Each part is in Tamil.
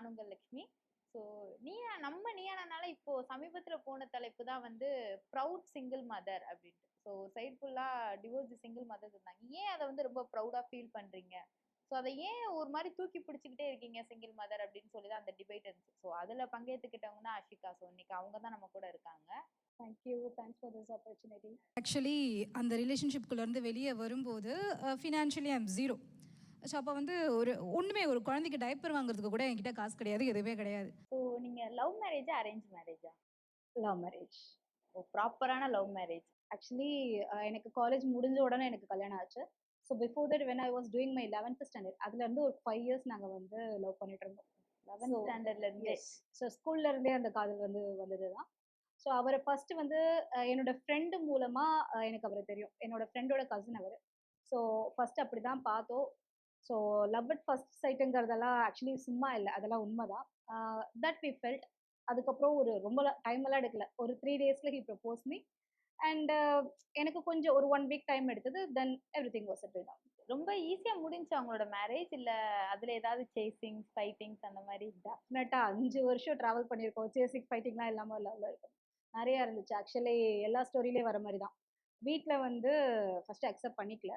நான் உங்கள் லக்ஷ்மி. ஸோ நீயானால இப்போ சமீபத்துல போன தலைப்பு தான் வந்து ப்ரவுட் சிங்கிள் மதர் அப்படின்ட்டு. ஸோ ஒரு சைடு ஃபுல்லா டிவோர்ஸ் சிங்கிள் மதர் இருந்தாங்க. ஏன் அதை வந்து ரொம்ப ப்ரௌடா ஃபீல் பண்றீங்க? ஸோ அதை ஏன் ஒரு மாதிரி தூக்கி பிடிச்சிக்கிட்டே இருக்கீங்க சிங்கிள் மதர் அப்படின்னு சொல்லி தான் அந்த டிபேட் இருந்துச்சு. ஸோ அதுல பங்கேற்றுக்கிட்டவங்க தான் ஆஷிகா. ஸோ இன்னைக்கு அவங்க தான் நம்ம கூட இருக்காங்க. Thank you. Thanks for this opportunity. Actually அந்த ரிலேஷன்ஷிப்குள்ளேருந்து வெளியே வரும்போது ஃபினான்ஷியலி ஐம் ஜீரோ. ஸோ அப்போ வந்து ஒன்றுமே ஒரு குழந்தைக்கு டைப்பர் வாங்குறதுக்கு கூட என்கிட்ட காசு கிடையாது, எதுவுமே கிடையாது. ஸோ நீங்க லவ் மேரேஜா அரேஞ்ச் மேரேஜா? Love marriage. ஓ, ப்ராப்பரான லவ் மேரேஜ். ஆக்சுவலி எனக்கு காலேஜ் முடிஞ்ச உடனே எனக்கு கல்யாணம் ஆச்சு. So before that when I was doing my 11th standard, அதுலேருந்து ஒரு 5 இயர்ஸ் நாங்கள் வந்து லவ் பண்ணிட்டு இருந்தோம். 11th ஸ்டாண்டர்ட்ல இருந்தே? ஸோ ஸ்கூல்ல இருந்தே அந்த காதல் வந்து வந்தது தான். ஸோ அவரை ஃபர்ஸ்ட் வந்து என்னோட ஃப்ரெண்டு மூலமா எனக்கு அவரை தெரியும். என்னோட ஃப்ரெண்டோட கசின் அவர். ஸோ ஃபர்ஸ்ட் அப்படி தான் பார்த்தோம். ஸோ லவ் அட் ஃபர்ஸ்ட் சைட்டுங்கிறதெல்லாம் ஆக்சுவலி சும்மா இல்லை, அதெல்லாம் உண்மைதான். That we felt. அதுக்கப்புறம் ஒரு ரொம்ப டைம் எல்லாம் எடுக்கல, ஒரு 3 டேஸ்ல ஹி ப்ரப்போஸ் மீ. அண்ட் எனக்கு கொஞ்சம் ஒரு 1 வீக் டைம் எடுத்தது. தென் எவ்ரிதிங் வாஸ் செட்டில்ட் டவுன். ரொம்ப ஈஸியா முடிஞ்சு அவங்களோட மேரேஜ், இல்ல அதுல ஏதாவது சேசிங்ஸ் ஃபைட்டிங்ஸ் அந்த மாதிரி? டெஃபினட்டா 5 வருஷம் டிராவல் பண்ணியிருக்கோம். சேசிங் ஃபைட்டிங்லாம் இல்லாம லவ்ல இருக்கும். நிறைய இருந்துச்சு. ஆக்சுவலி எல்லா ஸ்டோரியிலே வர மாதிரி தான். வீட்ல வந்து ஃபர்ஸ்ட் அக்செப்ட் பண்ணிக்கல.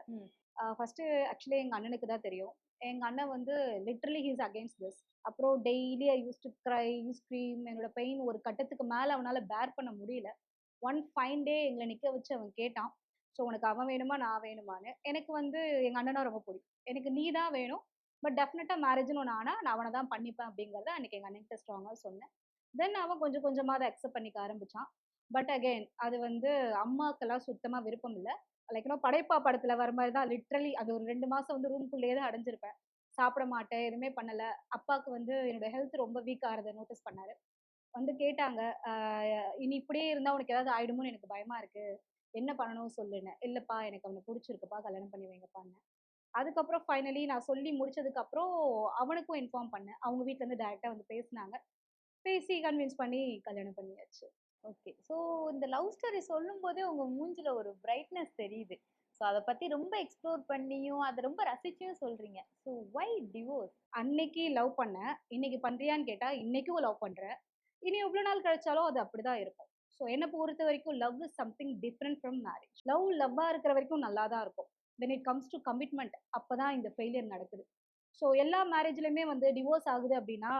ஃபர்ஸ்ட் ஆக்சுவலி எங்க அண்ணனுக்கு தான் தெரியும். எங்க அண்ணன் வந்து literally he is against this. அப்புறம் daily I use to cry, scream. என்னோட பெயின் ஒரு கட்டத்துக்கு மேல அவனால பேர் பண்ண முடியல. ஒன் ஃபைன் டே எங்களை நிக்க வச்சு அவன் கேட்டான், ஸோ உனக்கு அவன் வேணுமா நான் வேணுமான்னு. எனக்கு வந்து எங்க அண்ணனா ரொம்ப பிடிக்கும். எனக்கு நீ தான் வேணும், பட் டெஃபினட்டா மேரேஜ்னு ஒன்று ஆனா நான் அவனை தான் பண்ணிப்பேன் அப்படிங்கிறத அன்னைக்கு எங்க அண்ணன்கிட்ட ஸ்ட்ராங்காக சொன்னேன். தென் அவன் கொஞ்சம் கொஞ்சமா அதை அக்செப்ட் பண்ணிக்க ஆரம்பிச்சான். பட் அகைன் அது வந்து அம்மாக்கெல்லாம் சுத்தமா விருப்பம் இல்லை. லைக் படைப்பா படத்துல வர மாதிரி தான். லிட்ரலி அது ஒரு 2 மாசம் வந்து ரூம்குள்ளேயே தான் அடைஞ்சிருப்பேன். சாப்பிட மாட்டேன், எதுவுமே பண்ணல. அப்பாவுக்கு வந்து என்னோட ஹெல்த் ரொம்ப வீக் ஆகிறத நோட்டீஸ் பண்ணாரு. வந்து கேட்டாங்க, இனி இப்படியே இருந்தா உனக்கு ஏதாவது ஆயிடுமோன்னு எனக்கு பயமா இருக்கு, என்ன பண்ணணும் சொல்லுன்னு. இல்லப்பா எனக்கு அவனை பிடிச்சிருக்குப்பா, கல்யாணம் பண்ணி வைங்கப்பான்னு. அதுக்கப்புறம் ஃபைனலி நான் சொல்லி முடிச்சதுக்கு அப்புறம் அவனுக்கும் இன்ஃபார்ம் பண்ணேன். அவங்க வீட்ல இருந்து டைரக்டா வந்து பேசினாங்க. பேசி கன்வின்ஸ் பண்ணி கல்யாணம் பண்ணியாச்சு. ஓகே. ஸோ இந்த லவ் ஸ்டோரி சொல்லும் போதே உங்க மூஞ்சில ஒரு பிரைட்னஸ் தெரியுது. ஸோ அதை பத்தி ரொம்ப எக்ஸ்ப்ளோர் பண்ணியும் அதை ரொம்ப ரசிச்சும் சொல்றீங்க. So why divorce? அன்னைக்கு லவ் பண்ணேன், இன்னைக்கு பண்றியான்னு கேட்டா இன்னைக்கும் லவ் பண்றேன். இனி எவ்வளவு நாள் கழிச்சாலும் அது அப்படிதான் இருக்கும். ஸோ என்னை பொறுத்த வரைக்கும் love is something different from marriage. லவ்வா இருக்கிற வரைக்கும் நல்லா தான் இருக்கும். When it comes to commitment அப்பதான் இந்த ஃபெயிலியர் நடக்குது. ஸோ எல்லா மேரேஜ்லயுமே வந்து டிவோர்ஸ் ஆகுது அப்படின்னா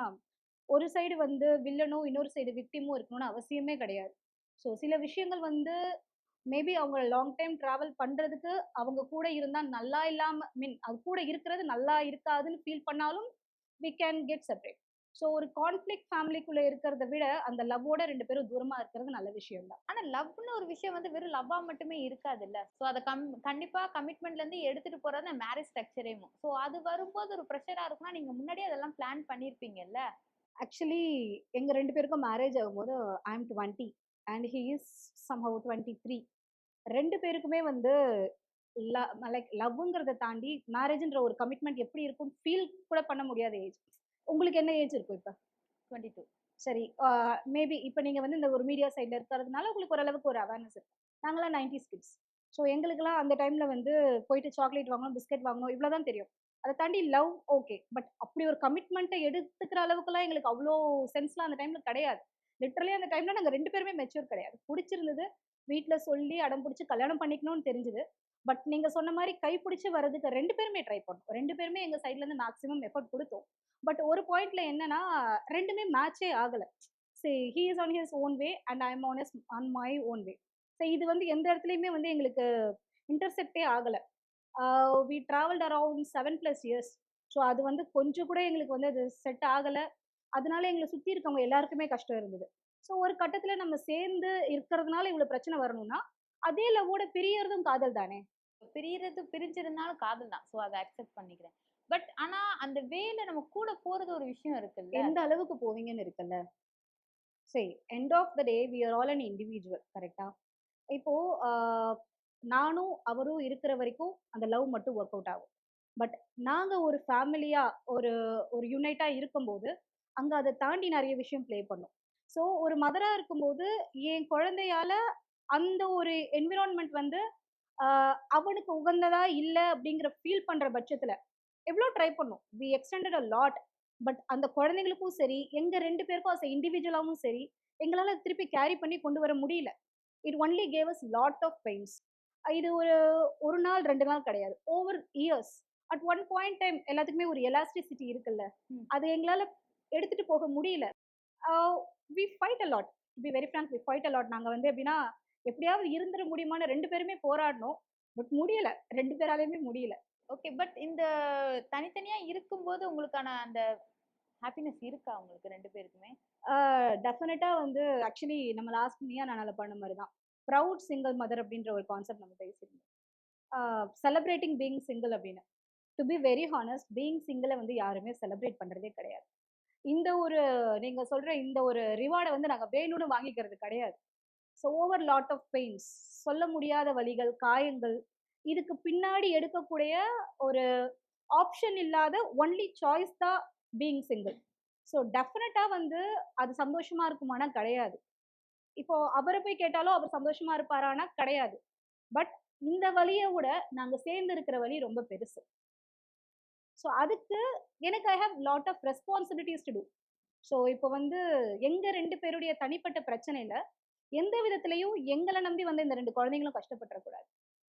ஒரு சைடு வந்து வில்லனும் இன்னொரு சைடு விக்டிமும் இருக்கணும்னு அவசியமே கிடையாது. ஸோ சில விஷயங்கள் வந்து மேபி அவங்க லாங் டைம் டிராவல் பண்றதுக்கு அவங்க கூட இருந்தா நல்லா இல்லாம மீன் அது கூட இருக்கிறது நல்லா இருக்காதுன்னு ஃபீல் பண்ணாலும் we can get separate. So ஒரு கான்ஃப்ளிக்ட் ஃபேமிலிக்குள்ள இருக்கிறத விட அந்த லவ்வோட 2 பேரும் தூரமா இருக்கிறது நல்ல விஷயம் தான். ஆனா லவ்னு ஒரு விஷயம் வந்து வெறும் லவ்வா மட்டுமே இருக்காதுல்ல. ஸோ அதை கண்டிப்பா கமிட்மெண்ட்ல இருந்து எடுத்துட்டு போறது மேரேஜ் ஸ்ட்ரக்சரேவும். ஸோ அது வரும்போது ஒரு ப்ரெஷரா இருக்கும்னா நீங்க முன்னாடியே அதெல்லாம் பிளான் பண்ணிருப்பீங்கல்ல? ஆக்சுவலி எங்க 2 பேருக்கும் மேரேஜ் ஆகும்போது ஐ அம் 20 அண்ட் ஹி இஸ் சம்ஹவ் 23. 2 பேருக்குமே வந்து லைக் லவ்ங்கிறத தாண்டி மேரேஜ்ன்ற ஒரு கமிட்மெண்ட் எப்படி இருக்கும் ஃபீல் கூட பண்ண முடியாத ஏஜ். உங்களுக்கு என்ன ஏஜ் இருக்கும் இப்ப? 22. சரி. மேபி இப்ப நீங்க வந்து இந்த ஒரு மீடியா சைட்ல இருக்கிறதுனால உங்களுக்கு ஓரளவுக்கு ஒரு அவேர்னஸ் இருக்கு. நாங்கலாம் 90s கிட்ஸ். ஸோ எங்களுக்கெல்லாம் அந்த டைம்ல வந்து போயிட்டு சாக்லேட் வாங்கணும், பிஸ்கட் வாங்கணும் இவ்வளவுதான் தெரியும். அதை தாண்டி லவ் ஓகே. பட் அப்படி ஒரு கமிட்மெண்ட்டை எடுத்துக்கிற அளவுக்குலாம் எங்களுக்கு அவ்வளோ சென்ஸ்லாம் அந்த டைம்ல கிடையாது. லிட்டரலி அந்த டைம்ல நாங்க 2 பேருமே மெச்சூர் கிடையாது. புடிச்சிருந்தது. வீட்ல சொல்லி அடம் பிடிச்சு கல்யாணம் பண்ணிக்கணும்னு தெரிஞ்சது. பட் நீங்க சொன்ன மாரி கைப்பிடிச்சு வர்றதுக்கு 2 பேருமே ட்ரை பண்ணோம். 2 பேருமே எங்க சைட்ல இருந்து மேக்ஸிமம் எஃபோர்ட் குடுத்தோம். பட் ஒரு பாயிண்ட்ல என்னன்னா 2மே மேட்சே ஆகல. He is on his own way and I am on my own way. இது வந்து எந்த இடத்துலயுமே வந்து எங்களுக்கு இன்டர்செக்டே ஆகல. We travelled around 7+ years. So அது வந்து கொஞ்சம் கூட எங்களுக்கு வந்து அது செட் ஆகல. அதனால எங்களை சுத்தி இருக்கவங்க எல்லாருக்குமே கஷ்டம் இருந்தது. ஸோ ஒரு கட்டத்துல நம்ம சேர்ந்து இருக்கிறதுனால இவ்வளவு பிரச்சனை வரணும்னா, அதே லவ்வோட பிரியறதும் காதல் தானே. பிரிஞ்சிருந்தாலும் காதல் தான். ஸோ அதை அக்செப்ட் பண்ணிக்கிறேன். பட் ஆனா அந்த வேல நம்ம கூட போறது ஒரு விஷயம் இருக்குல்ல. எந்த அளவுக்கு போவீங்கன்னு இருக்குல்ல. சரி, end of the day we are all an individual. கரெக்ட்டா? இப்போ ஆ நானும் அவரும் இருக்கிற வரைக்கும் அந்த லவ் மட்டும் வொர்க் அவுட் ஆகும். பட் நாங்க ஒரு ஃபேமிலியா ஒரு ஒரு யூனைட்டா இருக்கும்போது, அங்க அத தாண்டி நெறைய விஷயம் ப்ளே பண்ணும். ஸோ ஒரு மதரா இருக்கும்போது, என் குழந்தையால அந்த ஒரு என்விரான்மென்ட் வந்து ஆ அவனுக்கு உகந்ததா இல்ல அப்படிங்கிற ஃபீல் பண்ற பட்சத்துல, எவ்ளோ ட்ரை பண்ணோம். We extended a lot. But அந்த குழந்தைங்களுக்கும் சரி, எங்க 2 பேருக்கும் அஸ் இண்டிவிஜுவலாவும் சரி, எங்களால திருப்பி கேரி பண்ணி கொண்டு வர முடியல. It only gave us lot of pains. இது ஒரு 1 நாள் 2 நாள் கிடையாது. Over years. At one point time எல்லாத்துக்குமே ஒரு எலாஸ்டிசிட்டி இருக்குல்ல. ம். அது எங்களால எடுத்துட்டு போக முடியல. We fight a lot. To be very frank we fight a lot. நாங்க வந்து எப்படின்னா, எப்படியாவது இருந்துற முடியுமான்னு 2 பேருமே போராடினோம். பட் முடியல. 2 பேராலயுமே முடியல. ஓகே. பட் இந்த தனித்தனியா இருக்கும்போது உங்களுக்கான அந்த ஹாப்பினஸ் இருக்கா உங்களுக்கு 2 பேருக்குமே? டெஃபினட்டா வந்து ஆக்சுவலி நம்ம லாஸ்ட் நீயா நானால பண்ண மாரி தான். ப்ரவுட் சிங்கிள் மதர் அப்படின்ற ஒரு கான்செப்ட் நம்ம பேசியிருந்தோம். செலிப்ரேட்டிங் பீயிங் சிங்கிள் அப்படின்னு. To be very honest being சிங்கிள வந்து யாருமே செலிப்ரேட் பண்றதே கிடையாது. இந்த ஒரு நீங்க சொல்ற இந்த ஒரு ரிவார்ட வந்து நாங்க வேணும்னு வாங்கிக்கிறது கிடையாது. So over lot of pains, சொல்ல முடியாத வலிகள், காயங்கள், இதுக்கு பின்னாடி எடுக்கக்கூடிய ஒரு ஆப்ஷன் இல்லாத ஒன்லி சாய்ஸ் தான் பீயிங் சிங்கிள். ஸோ டெஃபினட்டா வந்து அது சந்தோஷமா இருக்குமானா கிடையாது. இப்போ அவர போய் கேட்டாலும் அவர் சந்தோஷமா இருப்பாரானா கிடையாது. பட் இந்த வலிய விட நாங்க சேர்ந்து இருக்கிற வலி ரொம்ப பெருசு. ஸோ அதுக்கு எனக்கு I have lot of responsibilities to do. So இப்போ வந்து எங்க 2 பேருடைய தனிப்பட்ட பிரச்சனையில எந்த விதத்திலயும் எங்கள நம்பி வந்து இந்த 2 குழந்தைங்களும் கஷ்டப்பட்டுறக்கூடாது.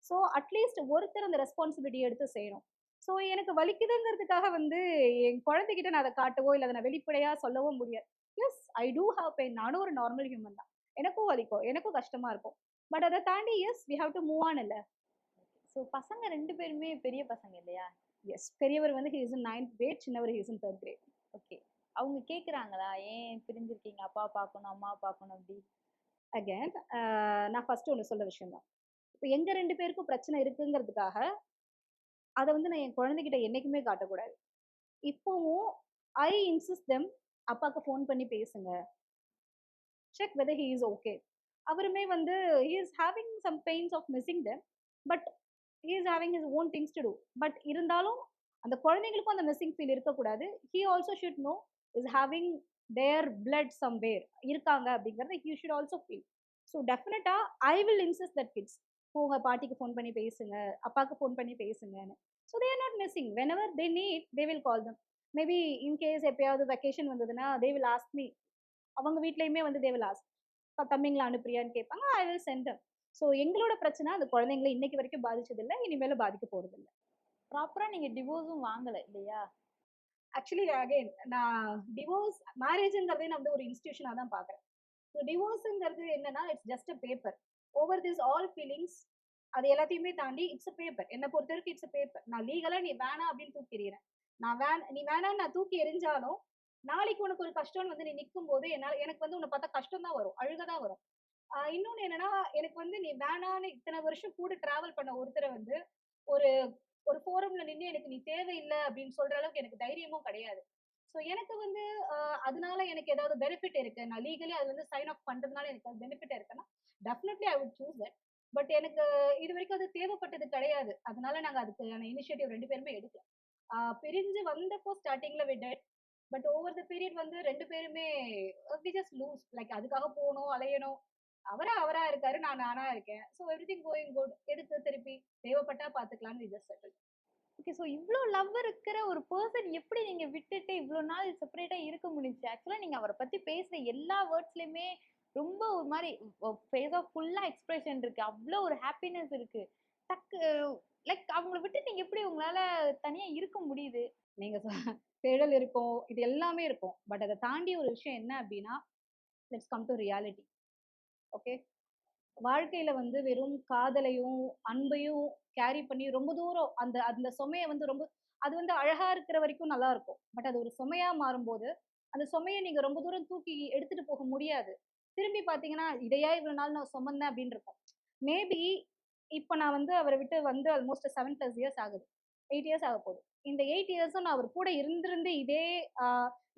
ஸோ அட்லீஸ்ட் ஒருத்தர் அந்த ரெஸ்பான்சிபிலிட்டி எடுத்து செய்யணும். ஸோ எனக்கு வலிக்குதுங்கிறதுக்காக வந்து என் குழந்தைகிட்ட நான் அத காட்டவோ, இல்ல அத நான் வெளிப்படையா சொல்லவோ முடியாது. Yes I do have pain. நானும் ஒரு நார்மல் ஹியூமன் தான். எனக்கும் வலிக்கும். எனக்கும் கஷ்டமா இருக்கும். பட் அத தாண்டி yes we have to move on இல்ல. ஸோ பசங்க 2 பேருமே பெரிய பசங்க இல்லையா? எஸ் பெரியவர் வந்து he is in 9th grade, சின்னவர் he is in 3rd grade. Okay. அவங்க கேட்குறாங்களா? ஏன் பிரிஞ்சிருக்கீங்க? அப்பாவ பார்க்கணும், அம்மாவ பார்க்கணும் அப்படி? அகைன் நான் ஃபர்ஸ்ட் ஒண்ணு சொல்ல விஷயம் தான். இப்ப எங்க 2 பேருக்கும் பிரச்சனை இருக்குங்கிறதுக்காக, அத வந்து நான் என் குழந்தைகிட்ட என்னைக்குமே காட்டக்கூடாது. இப்பவும் ஐ இன்சிஸ்ட் தெம் அப்பாக்கு ஃபோன் பண்ணி பேசுங்க. Check whether he is okay. அவருமே வந்து he is having some pains of missing them. But he is having his own things to do. But இருந்தாலும் அந்த குழந்தைங்களுக்கும் அந்த மிஸ்ஸிங் ஃபீல் இருக்கக்கூடாது. He also should no is having their blood somewhere இருக்காங்க அப்படிங்கிறத he should also feel. So டெஃபினட்டா I will insist that kids போங்க பாட்டிக்கு ஃபோன் பண்ணி பேசுங்க, அப்பாவுக்கு ஃபோன் பண்ணி பேசுங்கன்னு. So they are not missing. Whenever they need they will call them. Maybe in case எப்பயாவது வெக்கேஷன் வந்ததுன்னா தே வில் ஆஸ்க் மீ. அவங்க வீட்லயுமே வந்து தே வில் ஆஸ்க். தம்பிங்கள அனுப்புறியான்னு கேட்பாங்க. I will send them. So எங்களோட பிரச்சனை அந்த குழந்தைங்களை இன்னைக்கு வரைக்கும் பாதிச்சதில்லை, இனிமேலும் பாதிக்க போறதில்லை. ப்ராப்பரா நீங்க டிவோர்ஸும் வாங்கல இல்லையா? ஆக்சுவலி அகைன் நான் டிவோர்ஸ் மேரேஜ்ங்கிறதே நான் வந்து ஒரு இன்ஸ்டிடியூஷனா தான் பார்க்குறேன். ஸோ டிவோர்ஸுங்கிறது என்னன்னா it's just a paper. Over this all feelings அது எல்லாத்தையுமே தாண்டி இட்ஸ் அ பேப்பர். என்னை பொறுத்த வரைக்கும் இட்ஸ் அ பேப்பர். நான் லீகலா நீ வேணாம் அப்படின்னு தூக்கி எறிகிறேன். நீ வேணான்னு நான் தூக்கி எறிஞ்சாலும் நாளைக்கு உனக்கு ஒரு கஷ்டம்னு வந்து நீ நிற்கும் போது என்னால் எனக்கு வந்து உன்னை பார்த்தா கஷ்டம் தான் வரும், அழுக தான் வரும். இன்னொன்னு என்னன்னா எனக்கு வந்து நீ வேணான்னு இத்தனை வருஷம் கூட டிராவல் பண்ண ஒருத்தரை வந்து ஒரு ஒரு ஃபோரம்ல நின்று எனக்கு நீ தேவையில்லை அப்படின்னு சொல்ற அளவுக்கு எனக்கு தைரியமும் கிடையாது. ஸோ எனக்கு வந்து அதனால எனக்கு ஏதாவது பெனிஃபிட் இருக்கு, நான் லீகலி அது வந்து சைன் ஆஃப் பண்றதுனால எனக்கு அது பெனிஃபிட் இருக்குன்னா definitely I would choose that. But எனக்கு இது வரைக்கும் அது தேவைப்பட்டது கிடையாது. அதனால நாங்க அதுக்கான இனிஷியேட்டிவ் 2 பேருமே எடுக்கல. பிரிஞ்சு வந்தப்போ ஸ்டார்டிங்ல we did. But over the period வந்து 2 பேருமே வி ஜஸ்ட் லூஸ் லைக் அதுக்காக போகணும் அலையணும். அவரா அவரா இருக்காரு, நான் நானா இருக்கேன். So everything going good. எதுக்கு திருப்பி தேவைப்பட்டா பாத்துக்கலாம்னு we just settle. Okay. So இவ்ளோ லவ் இருக்கிற ஒரு பெர்சன் எப்படி நீங்க விட்டுட்டு இவ்ளோ நாள் செப்பரேட்டா இருக்க முடிஞ்சுச்சு? ஆக்சுவலா நீங்க அவர பத்தி பேசுற எல்லா வேர்ட்ஸ்லயுமே ரொம்ப ஒரு மாரி ஃபேஸா ஃபுல்லா எக்ஸ்பிரஷன் இருக்கு. அவ்ளோ ஒரு ஹாப்பினஸ் இருக்கு. டக்கு லைக் அவங்கள விட்டு நீங்க எப்படி உங்களால தனியா இருக்க முடியுது? நீங்க தேடல் இருக்கும், இது எல்லாமே இருக்கும். பட் அதை தாண்டி ஒரு விஷயம் என்ன அப்படின்னா let's come to reality. Okay, வாழ்க்கையில வந்து வெறும் காதலையும் அன்பையும் கேரி பண்ணி ரொம்ப தூரம் அந்த அந்த சுமையை வந்து ரொம்ப அது வந்து அழகா இருக்கிற வரைக்கும் நல்லா இருக்கும். பட் அது ஒரு சுமையா மாறும்போது அந்த சுமையை நீங்க ரொம்ப தூரம் தூக்கி எடுத்துட்டு போக முடியாது. திரும்பி பாத்தீங்கன்னா இதையா இவ்வளவு நாள் நான் சுமந்தேன் அப்படின்னு இருக்கும். மேபி இப்ப நான் வந்து அவரை விட்டு வந்து ஆல்மோஸ்ட் 7+ இயர்ஸ் ஆகுது. 8 இயர்ஸ் ஆக போகுது. இந்த 8 இயர்ஸும் நான் அவர் கூட இருந்திருந்து இதே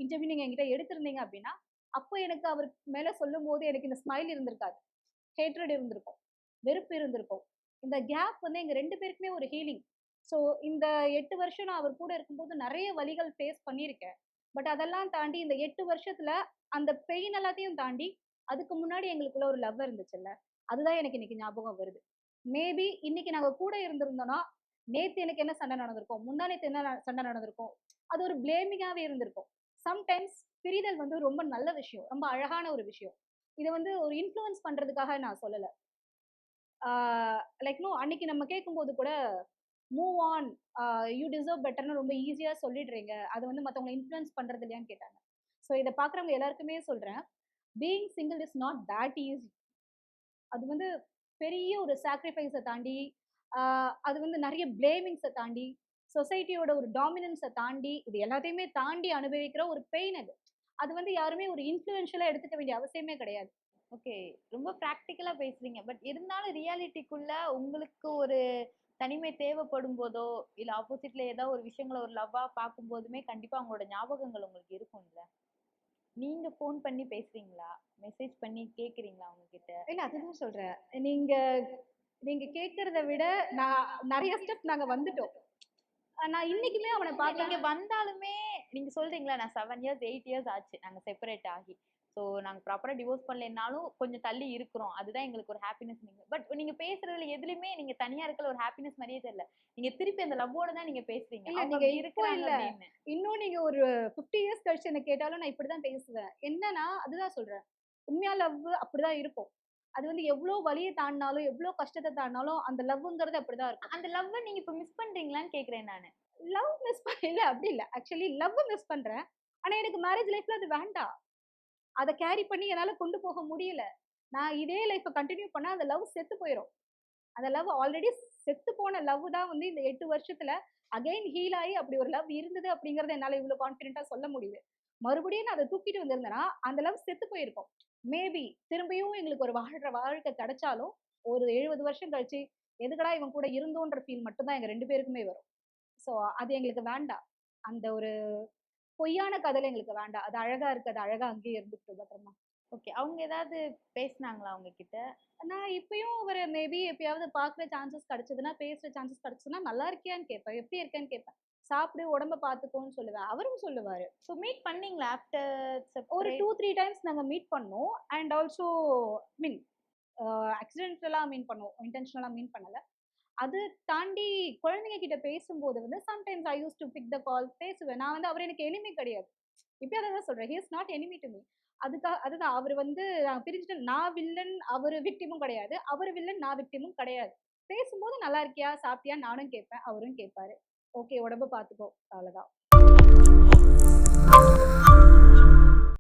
இன்டர்வியூ நீங்க என்கிட்ட எடுத்திருந்தீங்க அப்படின்னா அப்போ எனக்கு அவர் மேல சொல்லும் போது எனக்கு இந்த ஸ்மைல் இருந்திருக்காது. ஹேட்ரட் இருந்திருக்கும், வெறுப்பு இருந்திருக்கும். இந்த கேப் வந்து எங்க 2 பேருக்குமே ஒரு ஹீலிங். ஸோ இந்த 8 வருஷம் நான் அவர் கூட இருக்கும்போது நெறைய வலிகள் ஃபேஸ் பண்ணியிருக்கேன். பட் அதெல்லாம் தாண்டி இந்த 8 வருஷத்துல அந்த பெயின் எல்லாத்தையும் தாண்டி, அதுக்கு முன்னாடி எங்களுக்குள்ள ஒரு லவ் இருந்துச்சுல்ல, அதுதான் எனக்கு இன்னைக்கு ஞாபகம் வருது. மேபி இன்னைக்கு நாங்க கூட இருந்திருந்தோம்னா, நேத்து எனக்கு என்ன சண்டை நடந்திருக்கும், முந்தா நேத்து என்ன சண்டை நடந்திருக்கும், அது ஒரு பிளேமிங்காவே இருந்திருக்கும். சம்டைம்ஸ் பிரிதல் வந்து ரொம்ப நல்ல விஷயம், ரொம்ப அழகான ஒரு விஷயம். இதை வந்து ஒரு இன்ஃப்ளூயன்ஸ் பண்றதுக்காக நான் சொல்லல. லைக் நோ, அன்னைக்கு நம்ம கேட்கும்போது கூட மூவ் ஆன், யூ டிசர்வ் பெட்டர்னு ரொம்ப ஈஸியா சொல்லிடுறீங்க, அது வந்து மற்றவங்களை இன்ஃப்ளூயன்ஸ் பண்றது இல்லையான்னு கேட்டாங்க. ஸோ இதை பார்க்குறவங்க எல்லாருக்குமே சொல்றேன், being single is not that easy. அது வந்து பெரிய ஒரு சாக்ரிஃபைஸை தாண்டி, அது வந்து நிறைய பிளேமிங்ஸை தாண்டி, சொசைட்டியோட ஒரு டாமினன்ஸை தாண்டி, இது எல்லாத்தையுமே தாண்டி அனுபவிக்கிற ஒரு பெயின் அது. அது வந்து யாருமே ஒரு இன்ஃப்ளூயன்ஷியலாக எடுத்துக்க வேண்டிய அவசியமே கிடையாது. ஓகே, ரொம்ப ப்ராக்டிக்கலா பேசுறீங்க. பட் இருந்தாலும் ரியாலிட்டிக்குள்ள உங்களுக்கு ஒரு தனிமை தேவைப்படும் போதோ, இல்ல ஆப்போசிட்ல ஏதாவது ஒரு விஷயங்கள ஒரு லவ்வா பார்க்கும் போதுமே கண்டிப்பா அவங்களோட ஞாபகங்கள் உங்களுக்கு இருக்கும்ல. நீங்க ஃபோன் பண்ணி பேசுறீங்களா? மெசேஜ் பண்ணி கேட்குறீங்களா அவங்க கிட்ட? இல்ல அதுதான் சொல்றேன். நீங்க நீங்க கேட்கறத விட நான் நிறைய ஸ்டெப் நாங்க வந்துட்டோம். நான் இன்னைக்குமே அவனை பார்க்க நீங்க வந்தாலுமே நீங்க சொல்றீங்களா, நான் 7 இயர்ஸ் 8 இயர்ஸ் ஆச்சு நாங்க செப்பரேட் ஆகி. ஸோ நாங்க ப்ராப்பரா டிவோர்ஸ் பண்ணலைன்னாலும் கொஞ்சம் தள்ளி இருக்கிறோம். அதுதான் எங்களுக்கு ஒரு ஹாப்பினஸ். பட் நீங்க பேசுறதுல எதுலயுமே நீங்க தனியா இருக்கிற ஒரு ஹாப்பினஸ் மாதிரியே தெரியல. நீங்க திருப்பி அந்த லவ்வோட தான் நீங்க பேசுறீங்க. இல்ல அவங்க நீங்க அப்படி இப்போ இருக்கிறாங்க இல்ல, அப்படின்னு. இன்னும் நீங்க ஒரு 50 இயர்ஸ் கழிச்சு என்ன கேட்டாலும் நான் இப்படிதான் பேசுவேன். என்னன்னா அதுதான் சொல்றேன், உண்மையா லவ் அப்படிதான் இருக்கும். அது வந்து எவ்வளவு வலியை தாண்டினாலும் எவ்வளவு கஷ்டத்தை தாண்டினாலும் அந்த லவ்ங்கிறது அப்படிதான் இருக்கும். அந்த லவ்வை நீங்க இப்ப மிஸ் பண்றீங்களான்னு கேக்குறேன் நானு. லவ் மிஸ் இல்ல அப்படி இல்ல, ஆக்சுவலி லவ் மிஸ் பண்றேன். ஆனா எனக்கு மேரேஜ் லைஃப்ல அது வேண்டாம், அதை கேரி பண்ணி என்னால கொண்டு போக முடியல. நான் இதே லைஃப்பை கண்டினியூ பண்ணா அந்த லவ் செத்து போயிடும். அந்த லவ் ஆல்ரெடி செத்து போன லவ் தான் வந்து இந்த 8 வருஷத்துல அகைன் ஹீல் ஆகி அப்படி ஒரு லவ் இருந்தது அப்படிங்கறத என்னால இவ்வளவு கான்ஃபிடென்ட்டா சொல்ல முடியுது. மறுபடியும் நான் அதை தூக்கிட்டு வந்திருந்தேன்னா அந்த லவ் செத்து போயிருக்கும். மேபி திரும்பியும் எங்களுக்கு ஒரு வாழ்ற வாழ்க்கை கிடைச்சாலும் ஒரு 70 வருஷம் கழிச்சு எதுக்கடா இவன் கூட இருந்தோன்ற ஃபீல் மட்டும் தான் எங்க 2 பேருக்குமே வரும். ஸோ அது எங்களுக்கு வேண்டாம். அந்த ஒரு பொய்யான கதையில எங்களுக்கு வேண்டாம். அது அழகா இருக்கு, அது அழகா அங்கேயே இருந்துட்டு பத்திரமா. ஓகே, அவங்க ஏதாவது பேசுனாங்களா அவங்க கிட்ட? நான் இப்பயும் அவரை மேபி எப்பயாவது பார்க்குற சான்சஸ் கிடைச்சதுன்னா, பேசுற சான்சஸ் கிடைச்சதுன்னா, நல்லா இருக்கியான்னு கேட்பேன், எப்படி இருக்கேன்னு கேட்பேன். சாப்பிடு, உடம்ப பார்த்துக்கோன்னு சொல்லுவேன். அவரும் சொல்லுவாரு. ஸோ மீட் பண்ணீங்களா ஆஃப்டர் ஒரு செப்பரேட்? 2, 3 டைம்ஸ் நாங்க மீட் பண்ணோம். அண்ட் ஆல்சோ மீன் ஆக்சிடென்டலா மீன் பண்ணோம். இன்டென்ஷனலா மீன் பண்ணல. அது தாண்டி குழந்தைங்க கிட்ட பேசும்போது வந்து sometimes I use to pick the call, பேசுவேன். நான் வந்து அவர் எனக்கு எனிமி கிடையாது. இப்பயும் அதான் சொல்றேன். He is not enemy to me. அதுதான் அவர் வந்து நான் பிரிஞ்சுட்டு நான் வில்லன், அவரு விக்டிமும் கிடையாது. அவரு வில்லன், நான் விக்டிமும் கிடையாது. பேசும்போது நல்லா இருக்கியா, சாப்பிட்டியா நானும் கேட்பேன், அவரும் கேட்பாரு. ஓகே, உடம்ப பார்த்துக்கோ, அவ்வளவுதான்.